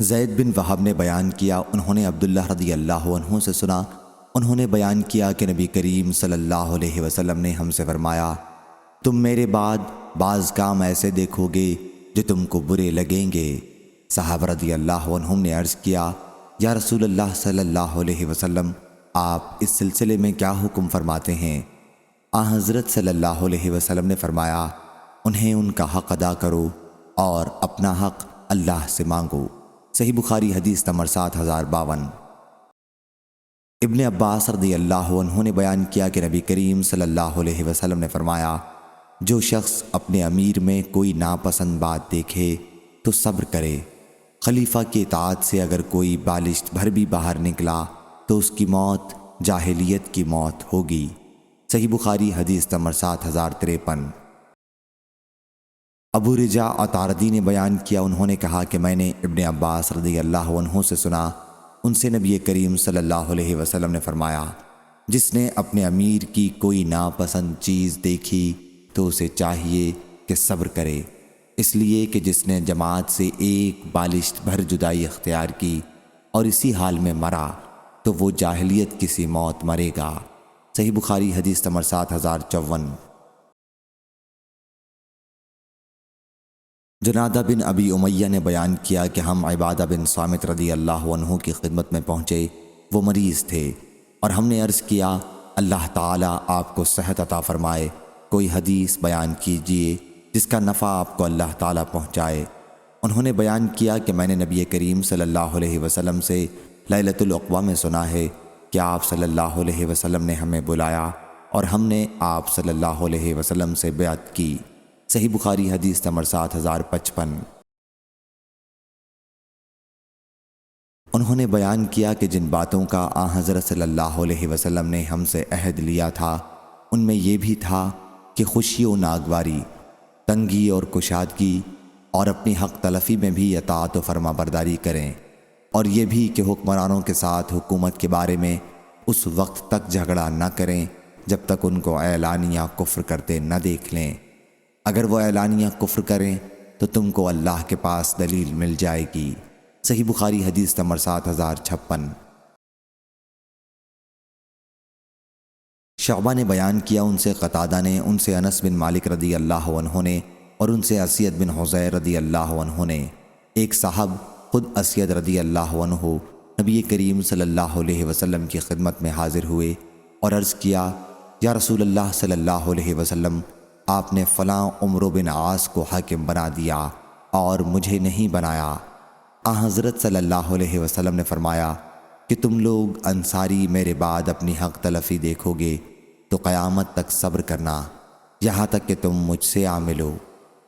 زید بن وہب نے بیان کیا، انہوں نے عبداللہ رضی اللہ عنہ سے سنا، انہوں نے بیان کیا کہ نبی کریم صلی اللہ علیہ وسلم نے ہم سے فرمایا، تم میرے بعد بعض کام ایسے دیکھو گے جو تم کو برے لگیں گے۔ صحابہ رضی اللہ عنہم نے عرض کیا، یا رسول اللہ صلی اللہ علیہ وسلم، آپ اس سلسلے میں کیا حکم فرماتے ہیں؟ حضرت صلی اللہ علیہ وسلم نے فرمایا، انہیں ان کا حق ادا کرو اور اپنا حق اللہ سے مانگو۔ صحیح بخاری حدیث نمبر 7052۔ ابن عباس رضی اللہ عنہ نے بیان کیا کہ نبی کریم صلی اللہ علیہ وسلم نے فرمایا، جو شخص اپنے امیر میں کوئی ناپسند بات دیکھے تو صبر کرے۔ خلیفہ کی اطاعت سے اگر کوئی بالشت بھر بھی باہر نکلا تو اس کی موت جاہلیت کی موت ہوگی۔ صحیح بخاری حدیث نمبر 7053۔ ابو رجا عطاردی نے بیان کیا، انہوں نے کہا کہ میں نے ابن عباس رضی اللہ عنہ سے سنا، ان سے نبی کریم صلی اللہ علیہ وسلم نے فرمایا، جس نے اپنے امیر کی کوئی ناپسند چیز دیکھی تو اسے چاہیے کہ صبر کرے، اس لیے کہ جس نے جماعت سے ایک بالشت بھر جدائی اختیار کی اور اسی حال میں مرا تو وہ جاہلیت کسی موت مرے گا۔ صحیح بخاری حدیث نمبر 7054۔ جنادہ بن ابی امیہ نے بیان کیا کہ ہم عبادہ بن صامت رضی اللہ عنہ کی خدمت میں پہنچے، وہ مریض تھے، اور ہم نے عرض کیا، اللہ تعالیٰ آپ کو صحت عطا فرمائے، کوئی حدیث بیان کیجئے جس کا نفع آپ کو اللہ تعالیٰ پہنچائے۔ انہوں نے بیان کیا کہ میں نے نبی کریم صلی اللہ علیہ وسلم سے لیلۃ العقبہ میں سنا ہے کہ آپ صلی اللہ علیہ وسلم نے ہمیں بلایا اور ہم نے آپ صلی اللہ علیہ وسلم سے بیعت کی۔ صحیح بخاری حدیث نمبر 7055۔ انہوں نے بیان کیا کہ جن باتوں کا حضرت صلی اللہ علیہ وسلم نے ہم سے عہد لیا تھا ان میں یہ بھی تھا کہ خوشی و ناگواری، تنگی اور کشادگی، اور اپنی حق تلفی میں بھی اطاعت و فرما برداری کریں، اور یہ بھی کہ حکمرانوں کے ساتھ حکومت کے بارے میں اس وقت تک جھگڑا نہ کریں جب تک ان کو اعلانیہ کفر کرتے نہ دیکھ لیں۔ اگر وہ اعلانیہ کفر کریں تو تم کو اللہ کے پاس دلیل مل جائے گی۔ صحیح بخاری حدیث نمبر 7056۔ شعبہ نے بیان کیا، ان سے قتادہ نے، ان سے انس بن مالک رضی اللہ عنہ نے، اور ان سے اسید بن حضیر رضی اللہ عنہ نے، ایک صاحب خود اسید رضی اللہ عنہ نبی کریم صلی اللہ علیہ وسلم کی خدمت میں حاضر ہوئے اور عرض کیا، یا رسول اللہ صلی اللہ علیہ وسلم، آپ نے فلاں عمرو بن عاص کو حاکم بنا دیا اور مجھے نہیں بنایا۔ حضرت صلی اللہ علیہ وسلم نے فرمایا کہ تم لوگ انصاری میرے بعد اپنی حق تلفی دیکھو گے تو قیامت تک صبر کرنا یہاں تک کہ تم مجھ سے عامل ہو۔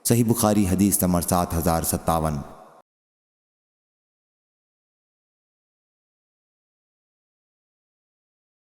صحیح بخاری حدیث نمبر 7057۔